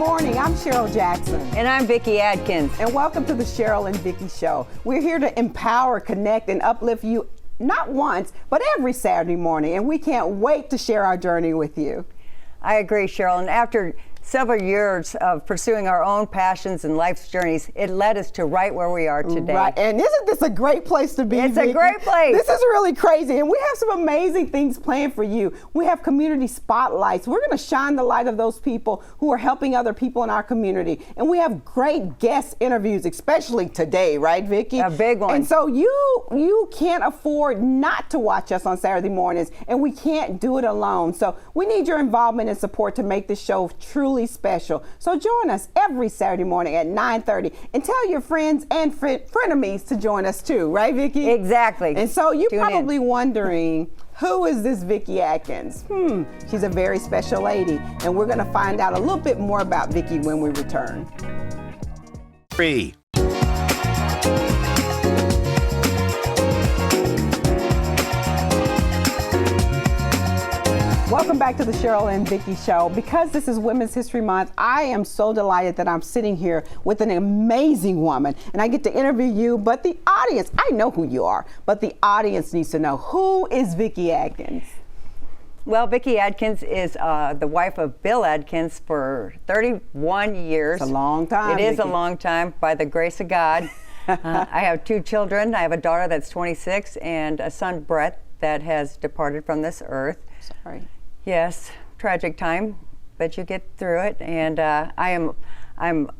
morning. I'm Cheryl Jackson. And I'm Vicki Adkins. And welcome to the Cheryl and Vicki Show. We're here to empower, connect, and uplift you not once, but every Saturday morning. And we can't wait to share our journey with you. I agree, Cheryl. And after several years of pursuing our own passions and life's journeys, it led us to right where we are today. Right, and isn't this a great place to be, It's Vicki? a great place. This is really crazy, and we have some amazing things planned for you. We have community spotlights. We're going to shine the light of those people who are helping other people in our community. And we have great guest interviews, especially today, right, Vicki? A big one. And so you can't afford not to watch us on Saturday mornings, and we can't do it alone. So we need your involvement and support to make this show truly special. So join us every Saturday morning at 9:30 and tell your friends and frenemies to join us too, right, Vicki? Exactly. And so you're Tune probably in. wondering, who is this Vicki Adkins? She's a very special lady, and we're going to find out a little bit more about Vicki when we return. Free. Welcome back to the Cheryl and Vicki Show. Because this is Women's History Month, I am so delighted that I'm sitting here with an amazing woman, and I get to interview you, but the audience, I know who you are, but the audience needs to know, who is Vicki Adkins? Well, Vicki Adkins is the wife of Bill Adkins for 31 years. It's a long time, It is Vicki. a long time, by the grace of God. I have 2 children. I have a daughter that's 26 and a son, Brett, that has departed from this earth. Sorry. Yes, tragic time, but you get through it. And I'm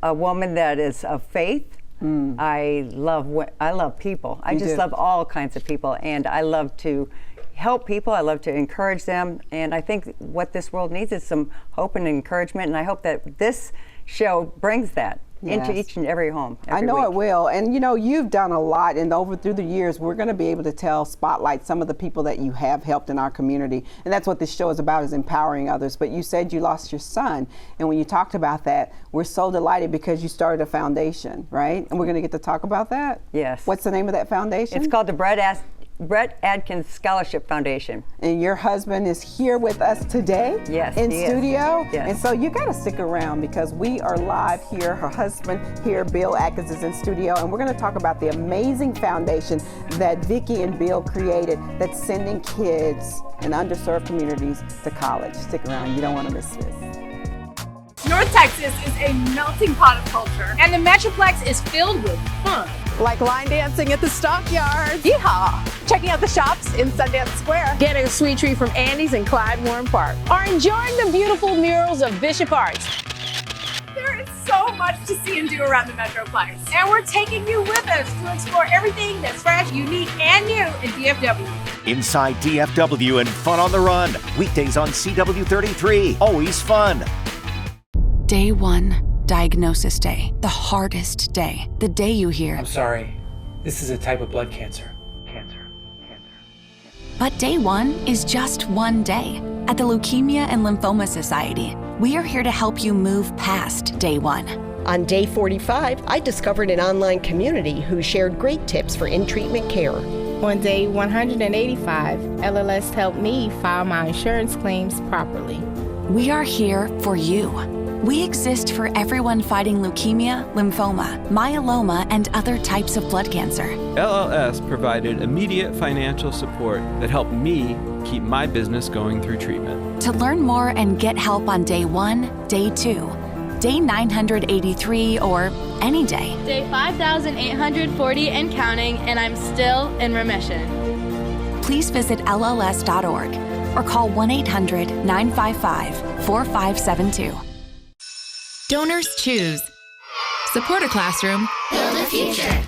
a woman that is of faith. I love people. I just love all kinds of people, and I love to help people. I love to encourage them, and I think what this world needs is some hope and encouragement. And I hope that this show brings that into each and every home. I know it will. And you know, you've done a lot, and through the years, we're going to be able to spotlight some of the people that you have helped in our community. And that's what this show is about, is empowering others. But you said you lost your son. And when you talked about that, we're so delighted because you started a foundation, right? And we're going to get to talk about that? Yes. What's the name of that foundation? It's called the Brett Adkins Scholarship Foundation. And your husband is here with us today in studio. Yes. And so you got to stick around because we are live here. Her husband here, Bill Adkins, is in studio. And we're going to talk about the amazing foundation that Vicki and Bill created that's sending kids in underserved communities to college. Stick around. You don't want to miss this. North Texas is a melting pot of culture, and the Metroplex is filled with fun. Like line dancing at the stockyards. Yeehaw! Checking out the shops in Sundance Square. Getting a sweet treat from Andy's in Clyde Warren Park. Or enjoying the beautiful murals of Bishop Arts. There is so much to see and do around the Metroplex, and we're taking you with us to explore everything that's fresh, unique, and new in DFW. Inside DFW and Fun on the Run. Weekdays on CW33. Always fun. Day 1, diagnosis day. The hardest day. The day you hear, I'm sorry. This is a type of blood cancer. But day 1 is just one day. At the Leukemia and Lymphoma Society, we are here to help you move past day 1. On day 45, I discovered an online community who shared great tips for in-treatment care. On day 185, LLS helped me file my insurance claims properly. We are here for you. We exist for everyone fighting leukemia, lymphoma, myeloma, and other types of blood cancer. LLS provided immediate financial support that helped me keep my business going through treatment. To learn more and get help on day 1, day 2, day 983, or any day. Day 5,840 and counting, and I'm still in remission. Please visit LLS.org or call 1-800-955-4572. Donors Choose. Support a classroom. Build a future.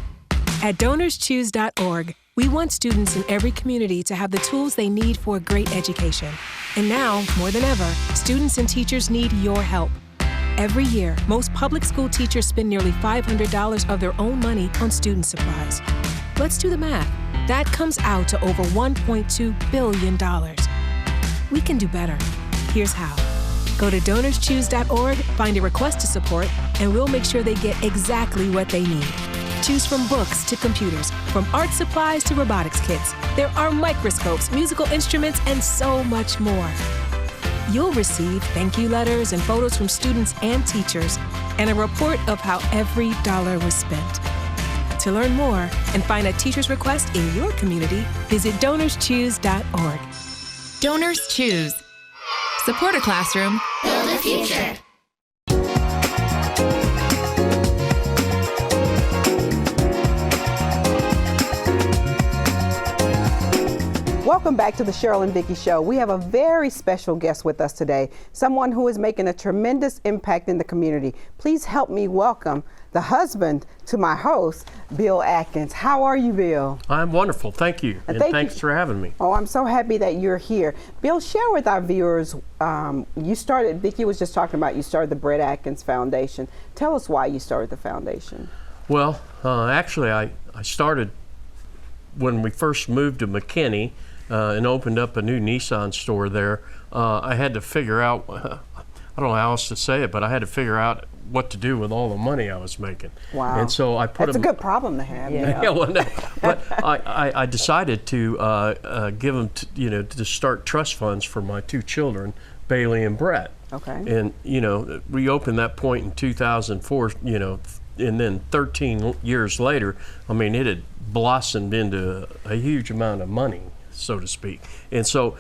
At DonorsChoose.org, we want students in every community to have the tools they need for a great education. And now, more than ever, students and teachers need your help. Every year, most public school teachers spend nearly $500 of their own money on student supplies. Let's do the math. That comes out to over $1.2 billion. We can do better. Here's how. Go to DonorsChoose.org, find a request to support, and we'll make sure they get exactly what they need. Choose from books to computers, from art supplies to robotics kits. There are microscopes, musical instruments, and so much more. You'll receive thank you letters and photos from students and teachers, and a report of how every dollar was spent. To learn more and find a teacher's request in your community, visit DonorsChoose.org. Donors Choose. Support a classroom. Build a future. Welcome back to the Cheryl and Vicki Show. We have a very special guest with us today, someone who is making a tremendous impact in the community. Please help me welcome the husband to my host, Bill Adkins. How are you, Bill? I'm wonderful, thank you, and thanks for having me. Oh, I'm so happy that you're here. Bill, share with our viewers, Vicki was just talking about you started the Brett Adkins Foundation. Tell us why you started the foundation. Well, actually I started when we first moved to McKinney and opened up a new Nissan store there. I had to figure out, I don't know how else to say it, but I had to figure out what to do with all the money I was making. Wow. And so I put That's a good problem to have. Yeah, yeah, well, no, but I decided to give them, to start trust funds for my two children, Bailey and Brett. Okay. And, we opened that point in 2004, and then 13 years later, it had blossomed into a huge amount of money, so to speak. And so,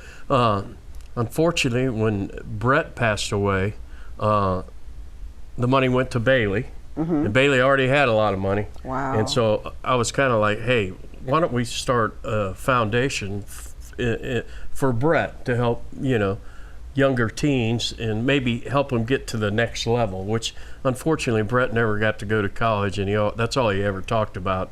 unfortunately, when Brett passed away, the money went to Bailey, and Bailey already had a lot of money. Wow. And so I was kind of like, hey, why don't we start a foundation for Brett to help, younger teens and maybe help them get to the next level, which unfortunately Brett never got to go to college, and that's all he ever talked about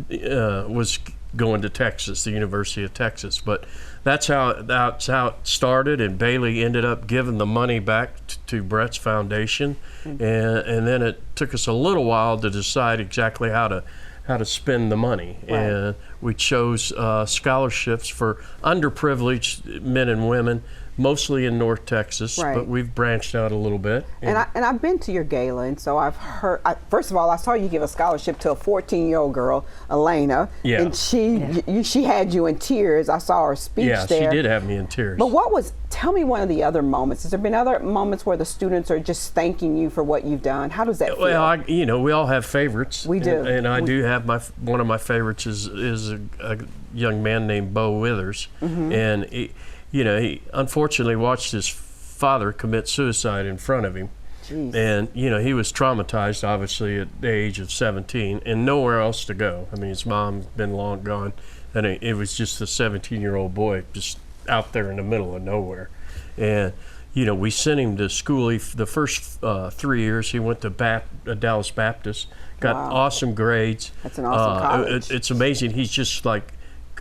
was going to Texas, the University of Texas. But that's how it started, and Bailey ended up giving the money back to Brett's foundation, and then it took us a little while to decide exactly how to spend the money. Right. And we chose scholarships for underprivileged men and women, mostly in North Texas, right. But we've branched out a little bit. And I've been to your gala, and so I've heard, first of all, I saw you give a scholarship to a 14-year-old girl, Elena, yeah. And she had you in tears. I saw her speech there. Yeah, she did have me in tears. But tell me one of the other moments. Has there been other moments where the students are just thanking you for what you've done? How does that feel? Well, we all have favorites. We do. And I do have one of my favorites is a young man named Bowe Withers, and he unfortunately watched his father commit suicide in front of him. Jeez. And he was traumatized, obviously, at the age of 17 and nowhere else to go. His mom's been long gone, and it was just a 17-year-old boy just out there in the middle of nowhere. And we sent him to school. The first 3 years he went to Dallas Baptist, got awesome grades. That's an awesome college. It's amazing. He's just like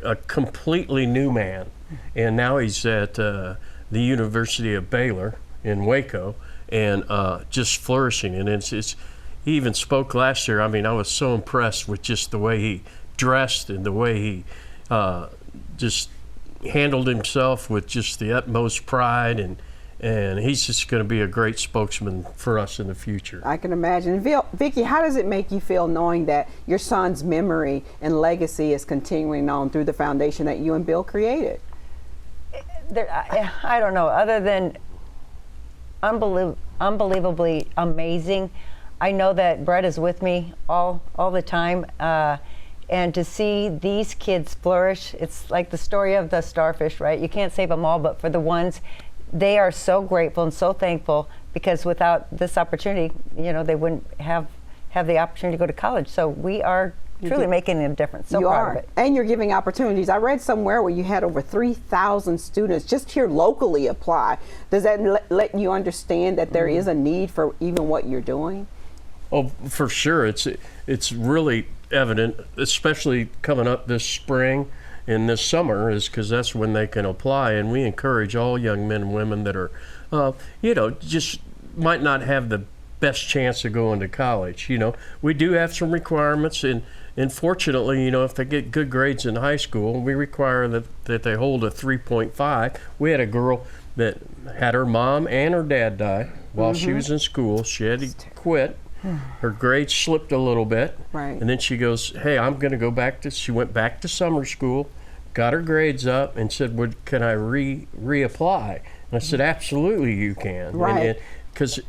a completely new man. And now he's at the University of Baylor in Waco, and just flourishing. And he even spoke last year. I was so impressed with just the way he dressed and the way he just handled himself with just the utmost pride, and he's just going to be a great spokesman for us in the future. I can imagine. Vicki, how does it make you feel knowing that your son's memory and legacy is continuing on through the foundation that you and Bill created? I don't know, other than unbelievably amazing. I know that Brett is with me all the time, and to see these kids flourish, it's like the story of the starfish, right? You can't save them all, but for the ones, they are so grateful and so thankful, because without this opportunity, they wouldn't have the opportunity to go to college. So we are truly making a difference. So proud of it. And you're giving opportunities. I read somewhere where you had over 3,000 students just here locally apply. Does that let you understand that there is a need for even what you're doing? Oh, for sure. It's really evident, especially coming up this spring and this summer, is because that's when they can apply. And we encourage all young men and women that are, just might not have the best chance of going to college. We do have some requirements, and fortunately, if they get good grades in high school, we require that they hold a 3.5. We had a girl that had her mom and her dad die while she was in school. She had to quit. Her grades slipped a little bit. Right. And then she goes, hey, I'm going to go back she went back to summer school, got her grades up, and said, can I reapply? I said, absolutely you can. Right. Because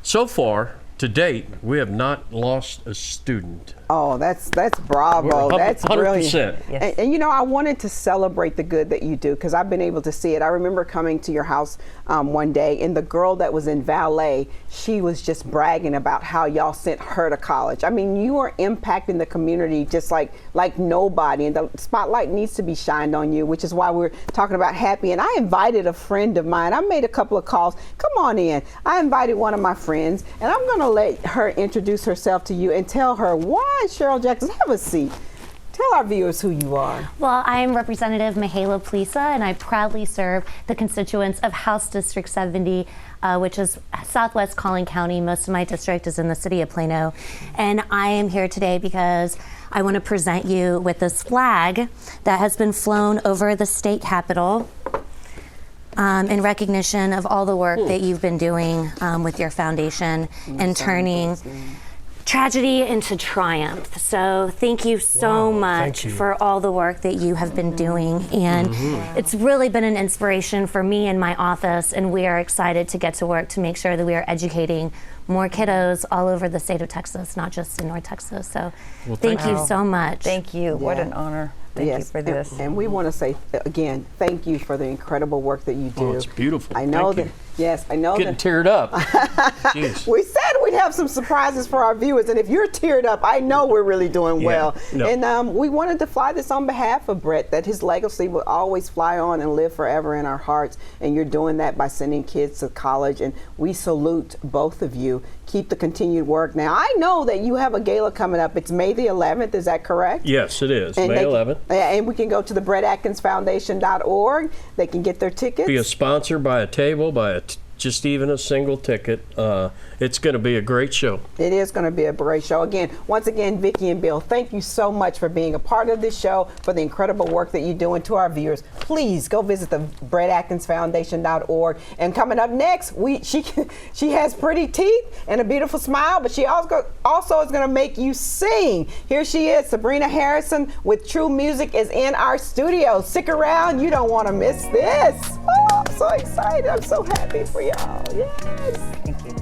so far, to date, we have not lost a student. Oh, that's bravo. That's 100%. brilliant. Yes. And you know, I wanted to celebrate the good that you do because I've been able to see it. I remember coming to your house one day, and the girl that was in valet, she was just bragging about how y'all sent her to college. I mean, you are impacting the community just like nobody, and the spotlight needs to be shined on you, which is why we're talking about happy. And I invited a friend of mine. I made a couple of calls. Come on in. I invited one of my friends, and I'm going to let her introduce herself to you and tell her why. Cheryl Jackson, have a seat. Tell our viewers who you are. Well, I'm Representative Mihaela Plisa, and I proudly serve the constituents of House District 70, which is Southwest Collin County. Most of my district is in the city of Plano. And I am here today because I want to present you with this flag that has been flown over the state capitol in recognition of all the work that you've been doing with your foundation and turning tragedy into triumph. So thank you so much for all the work that you have been doing. And it's really been an inspiration for me and my office, and we are excited to get to work to make sure that we are educating more kiddos all over the state of Texas, not just in North Texas. So thank you so much. Thank you. What an honor. Thank you for this. And we want to say again, thank you for the incredible work that you do. Oh, it's beautiful. I know Thank you. Yes, I know Getting teared up. Jeez. We said we'd have some surprises for our viewers, and if you're teared up, I know we're really doing well. No. And we wanted to fly this on behalf of Brett, that his legacy will always fly on and live forever in our hearts. And you're doing that by sending kids to college, and we salute both of you. Keep the continued work. Now, I know that you have a gala coming up. It's May the 11th, is that correct? Yes, it is, and May 11th. And we can go to the BrettAtkinsFoundation.org. They can get their tickets. Be a sponsor, buy a table, buy just even a single ticket. It's going to be a great show. It is going to be a great show. Once again, Vicki and Bill, thank you so much for being a part of this show, for the incredible work that you do. And to our viewers, please go visit the BrettAtkinsFoundation.org. And coming up next, she has pretty teeth and a beautiful smile, but she also is going to make you sing. Here she is, Sabrina Harrison with True Music is in our studio. Stick around, you don't want to miss this. Oh, I'm so excited. I'm so happy for y'all. Yes. Thank you.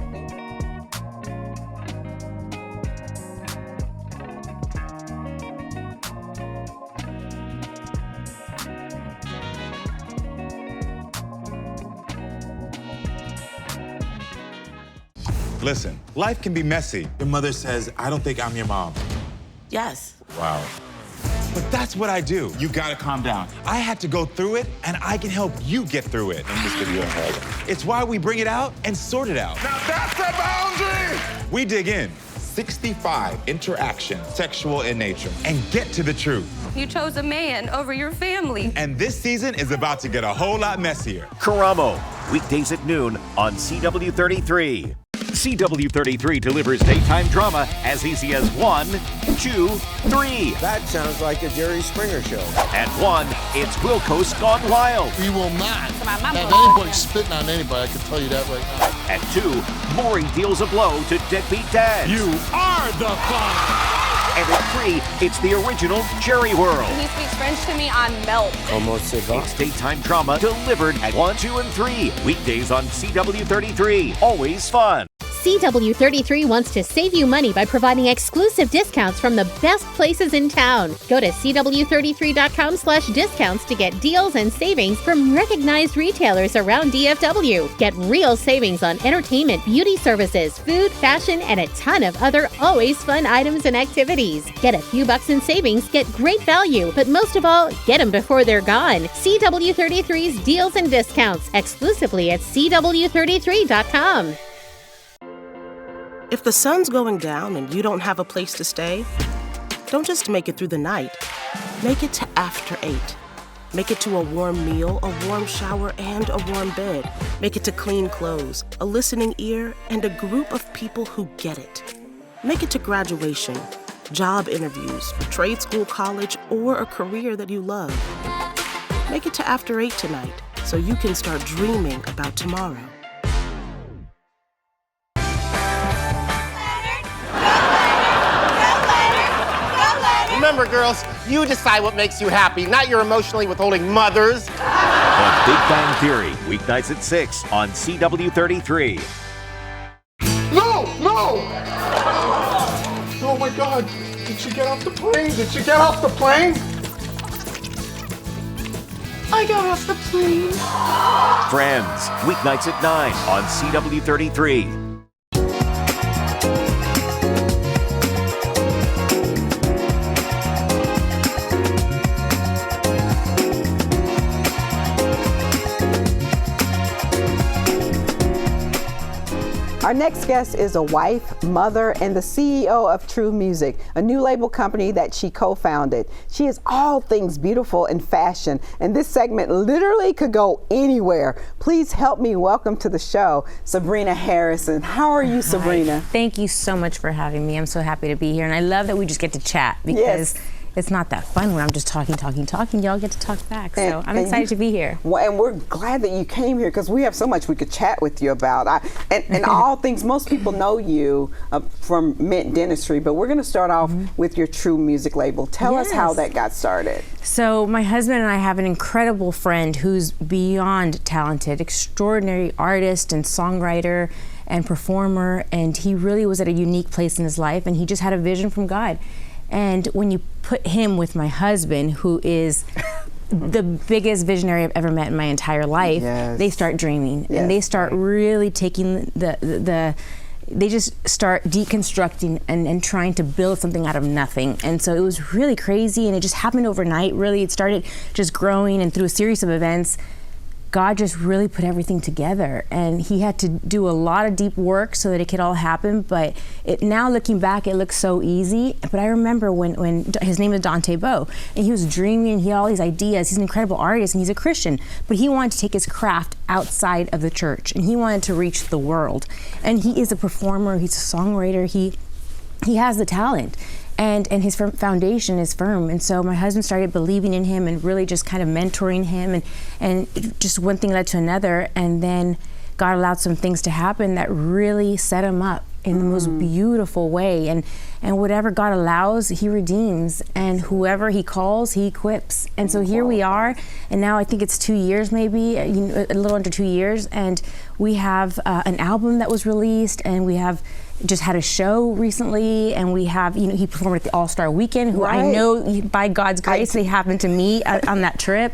Listen, life can be messy. Your mother says, I don't think I'm your mom. Yes. Wow. But that's what I do. You gotta calm down. I had to go through it, and I can help you get through it. Let me just give you a hug. It's why we bring it out and sort it out. Now that's the boundary! We dig in. 65 interactions, sexual in nature, and get to the truth. You chose a man over your family. And this season is about to get a whole lot messier. Karamo, weekdays at noon on CW33. CW33 delivers daytime drama as easy as 1, 2, 3. That sounds like a Jerry Springer show. At 1, it's Wilco's Gone Wild. We will not have anybody spitting on anybody, I can tell you that right now. At 2, Maury deals a blow to deadbeat dads. You are the father. And at 3, it's the original Jerry World. He speaks French to me on milk. It's daytime drama delivered at 1, 2, and 3. Weekdays on CW33. Always fun. CW33 wants to save you money by providing exclusive discounts from the best places in town. Go to CW33.com/discounts to get deals and savings from recognized retailers around DFW. Get real savings on entertainment, beauty services, food, fashion, and a ton of other always fun items and activities. Get a few bucks in savings, get great value, but most of all, get them before they're gone. CW33's deals and discounts exclusively at CW33.com. If the sun's going down and you don't have a place to stay, don't just make it through the night. Make it to after 8. Make it to a warm meal, a warm shower, and a warm bed. Make it to clean clothes, a listening ear, and a group of people who get it. Make it to graduation, job interviews, trade school, college, or a career that you love. Make it to after 8 tonight so you can start dreaming about tomorrow. Remember, girls, you decide what makes you happy, not your emotionally withholding mothers. The Big Bang Theory, weeknights at 6 on CW33. No! Oh my God! Did she get off the plane? Did she get off the plane? I got off the plane. Friends, weeknights at 9 on CW33. Our next guest is a wife, mother, and the CEO of True Music, a new label company that she co-founded. She is all things beautiful and fashion, and this segment literally could go anywhere. Please help me welcome to the show, Sabrina Harrison. How are you, Sabrina? Hi. Thank you so much for having me. I'm so happy to be here, and I love that we just get to chat because it's not that fun when I'm just talking. Y'all get to talk back. So I'm excited to be here. Well, and we're glad that you came here because we have so much we could chat with you about. And all things, most people know you from Mint Dentistry, but we're going to start off with your True Music label. Tell us how that got started. So my husband and I have an incredible friend who's beyond talented, extraordinary artist and songwriter and performer, and he really was at a unique place in his life, and he just had a vision from God. And when you put him with my husband, who is the biggest visionary I've ever met in my entire life, they start dreaming and they start really taking they just start deconstructing and trying to build something out of nothing. And so it was really crazy, and it just happened overnight. Really, it started just growing, and through a series of events, God just really put everything together, and he had to do a lot of deep work so that it could all happen. But now looking back, it looks so easy. But I remember when his name is Dante Bowe, and he was dreaming, and he had all these ideas. He's an incredible artist, and he's a Christian, but he wanted to take his craft outside of the church, and he wanted to reach the world. And he is a performer, he's a songwriter, he has the talent. And his foundation is firm. And so my husband started believing in him and really just kind of mentoring him, and just one thing led to another. And then God allowed some things to happen that really set him up in the most beautiful way. And whatever God allows, he redeems. And whoever he calls, he equips. And so here we are. And now I think it's 2 years, maybe, a little under 2 years. And we have an album that was released, and we have just had a show recently, and we have, he performed at the All-Star Weekend, who I know by God's grace they happened to meet on that trip.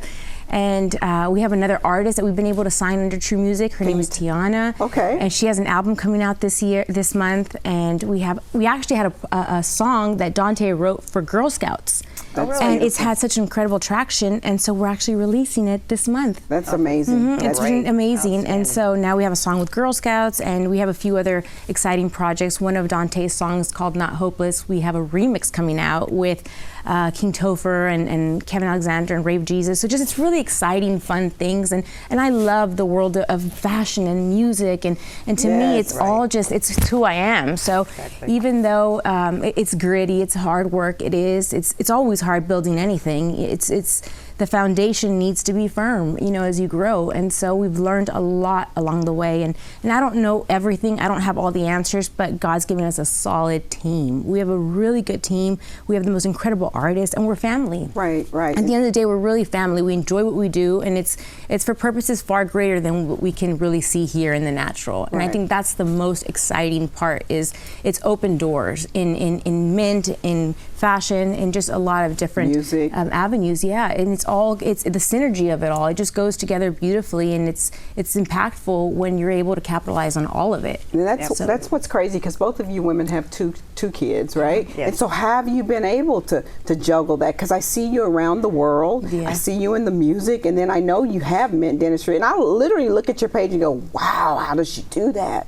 And we have another artist that we've been able to sign under True Music. Her name is Tiana. Okay. And she has an album coming out this month. And we actually had a song that Dante wrote for Girl Scouts. And it's had such incredible traction, and so we're actually releasing it this month. That's amazing. It's been amazing. And so now we have a song with Girl Scouts, and we have a few other exciting projects. One of Dante's songs called Not Hopeless, we have a remix coming out with King Topher and Kevin Alexander and Rave Jesus. So it's really exciting, fun things. And I love the world of fashion and music, and to me it's all it's who I am. So even though it's gritty, it's hard work, it's always hard building anything. It's the foundation needs to be firm, as you grow. And so we've learned a lot along the way. And I don't know everything. I don't have all the answers, but God's given us a solid team. We have a really good team. We have the most incredible artists, and we're family. Right. At the end of the day, we're really family. We enjoy what we do, and it's for purposes far greater than what we can really see here in the natural. And I think that's the most exciting part, is it's open doors in Mint, in fashion, and just a lot of different music avenues. And it's the synergy of it all. It just goes together beautifully, and it's impactful when you're able to capitalize on all of it. And that's what's crazy, because both of you women have two kids, right? Yes. And so have you been able to juggle that? Because I see you around the world. I see you in the music, and then I know you have Mint Dentistry, and I literally look at your page and go, wow, how does she do that?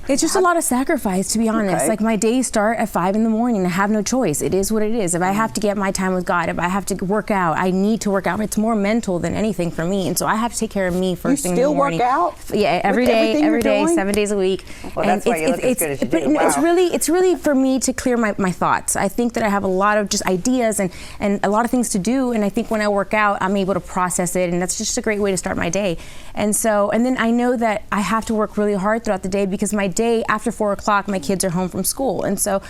It's just a lot of sacrifice, to be honest. Like, my days start at 5 in the morning. I have no choice. It is what it is. If I have to get my time with God, if I have to work out, I need to work out. It's more mental than anything for me. And so I have to take care of me first thing in the morning. You still work out? Yeah, every day, 7 days a week. Well, that's why you look as good as you do. Wow. It's really for me to clear my thoughts. I think that I have a lot of just ideas and a lot of things to do. And I think when I work out, I'm able to process it. And that's just a great way to start my day. And then I know that I have to work really hard throughout the day, because my day after 4 o'clock, my kids are home from school. And so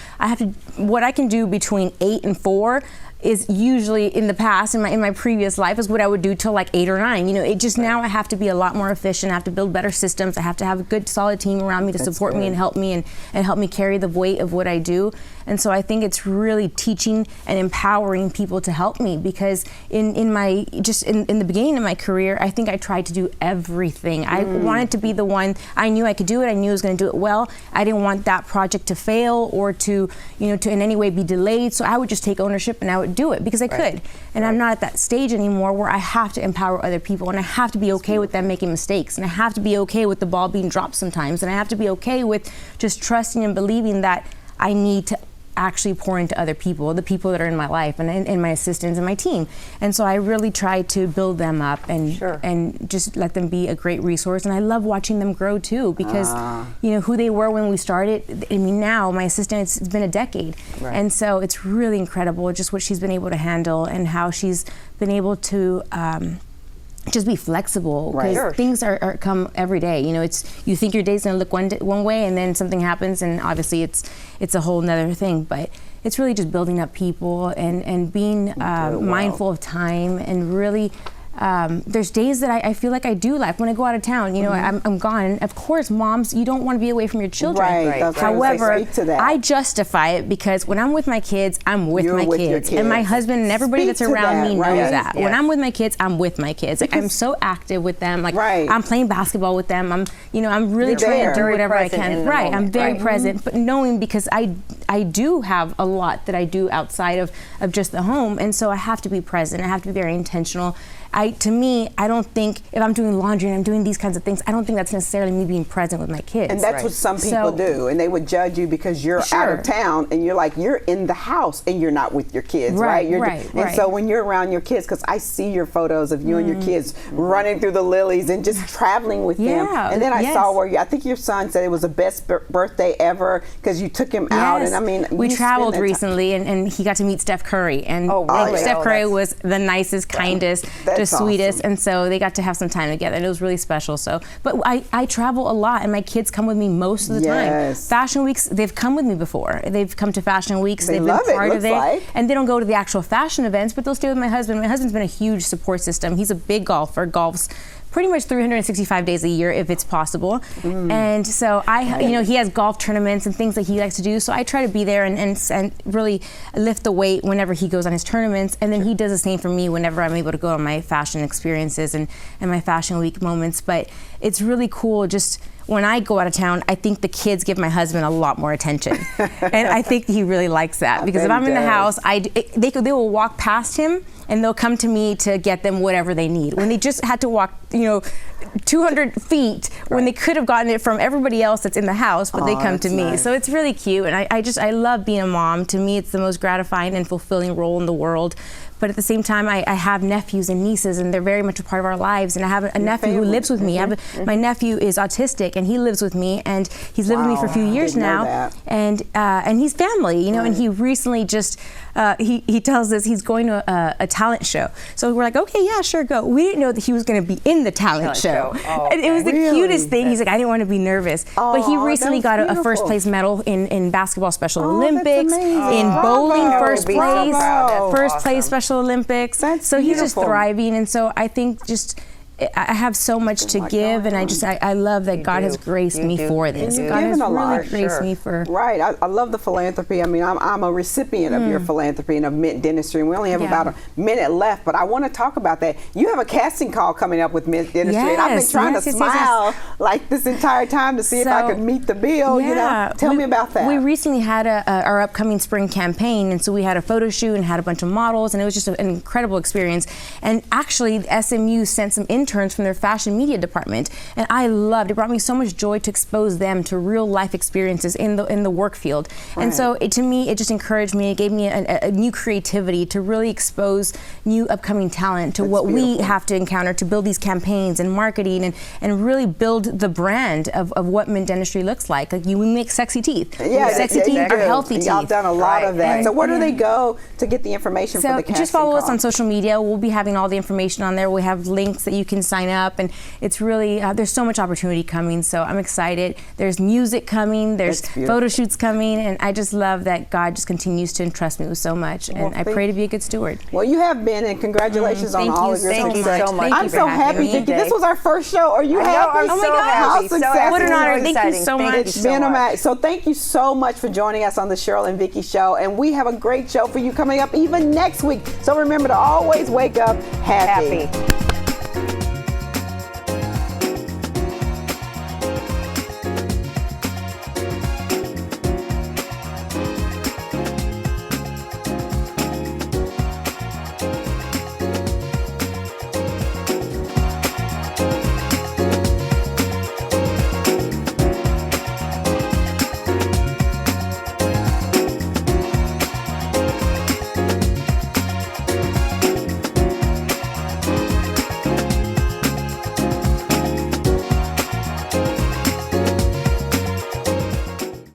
what I can do between 8 and 4, is usually in the past, in my previous life, is what I would do till like 8 or 9. You know, it just now I have to be a lot more efficient. I have to build better systems. I have to have a good, solid team around me to support me and help me and help me carry the weight of what I do. And so I think it's really teaching and empowering people to help me, because in the beginning of my career, I think I tried to do everything. I wanted to be the one. I knew I could do it. I knew I was going to do it well. I didn't want that project to fail or to in any way be delayed. So I would just take ownership and I would do it because I could. And I'm not at that stage anymore where I have to empower other people, and I have to be okay with them making mistakes, and I have to be okay with the ball being dropped sometimes, and I have to be okay with just trusting and believing that I need to actually pour into other people, the people that are in my life and my assistants and my team. And so I really try to build them up and just let them be a great resource. And I love watching them grow too, because who they were when we started, I mean, now my assistant, it's been a decade. Right. And so it's really incredible just what she's been able to handle and how she's been able to just be flexible, because things are come every day. You know, you think your day's gonna look one way, and then something happens, and obviously it's a whole nother thing. But it's really just building up people and being mindful of time, and really there's days that I feel like I do like when I go out of town. You know, I'm gone. And of course, moms, you don't want to be away from your children. Right. However, I justify it because when I'm with my kids, I'm with my kids. And my husband and everybody that's around me knows that. Yes. When I'm with my kids, I'm with my kids. Like, I'm so active with them. Like I'm playing basketball with them. I'm really trying to do whatever I can. I'm very present, but knowing, because I do have a lot that I do outside of just the home, and so I have to be present. I have to be very intentional. To me, I don't think if I'm doing laundry and I'm doing these kinds of things, I don't think that's necessarily me being present with my kids. And that's what some people do, and they would judge you because you're out of town, and you're in the house and you're not with your kids, right? And so when you're around your kids, because I see your photos of you and your kids running through the lilies and just traveling with them. And then I saw where I think your son said it was the best birthday ever because you took him out. And I mean, we traveled recently, and he got to meet Steph Curry, and Steph Curry was the nicest, kindest, the sweetest, and so they got to have some time together, and it was really special. So, but I travel a lot, and my kids come with me most of the time. Fashion weeks, they've come with me before. They've come to fashion weeks. They've been part of it, and they don't go to the actual fashion events, but they'll stay with my husband. My husband's been a huge support system. He's a big golfer, golfs pretty much 365 days a year if it's possible. And so he has golf tournaments and things that he likes to do. So I try to be there and really lift the weight whenever he goes on his tournaments. And then he does the same for me whenever I'm able to go on my fashion experiences and my fashion week moments. But it's really cool just when I go out of town, I think the kids give my husband a lot more attention. And I think he really likes that, because if I'm in the house, they will walk past him and they'll come to me to get them whatever they need. When they just had to walk, 200 feet when they could have gotten it from everybody else that's in the house, but they come to me. Nice. So it's really cute, and I love being a mom. To me, it's the most gratifying and fulfilling role in the world. But at the same time, I have nephews and nieces, and they're very much a part of our lives. And I have a nephew who lives with me. My nephew is autistic, and he lives with me, and he's lived with me for a few years now. And he's family, and he recently just he tells us he's going to a talent show. So we're like, okay, yeah, sure, go. We didn't know that he was going to be in the talent show. And it was the cutest thing. He's like, I didn't want to be nervous. But he recently got a first place medal in basketball Special Olympics, in bowling first place Special Olympics. So he's just thriving, and so I think I have so much to give, and I love that God has graced me for this. God has really graced me for. Right, I love the philanthropy. I mean, I'm a recipient of your philanthropy and of Mint Dentistry, and we only have about a minute left, but I want to talk about that. You have a casting call coming up with Mint Dentistry, and I've been trying to smile like this entire time to see if I could meet the bill. Tell me about that. We recently had our upcoming spring campaign, and so we had a photo shoot and had a bunch of models, and it was just an incredible experience. And actually, SMU sent some interns from their fashion media department, and I loved it. Brought me so much joy to expose them to real life experiences in the work field. And so to me, it just encouraged me. It gave me a new creativity to really expose new upcoming talent to what we have to encounter to build these campaigns and marketing and really build the brand of what Mint Dentistry looks like. Like we make sexy teeth. Sexy teeth are healthy teeth. Y'all done a lot of that. So where do they go to get the information for the casting just follow call? us on social media. We'll be having all the information on there. We have links that you can can sign up, and it's really there's so much opportunity coming. So I'm excited. There's music coming. There's photo shoots coming, and I just love that God just continues to entrust me with so much, and I pray to be a good steward. Well, you have been, and congratulations on all of your success. Thank you so much. I'm so happy, Vicki. This was our first show. Are you happy? I'm so happy. How successful. What an honor. Thank you so much. It's been amazing. So thank you so much for joining us on the Cheryl and Vicki Show, and we have a great show for you coming up even next week. So remember to always wake up happy.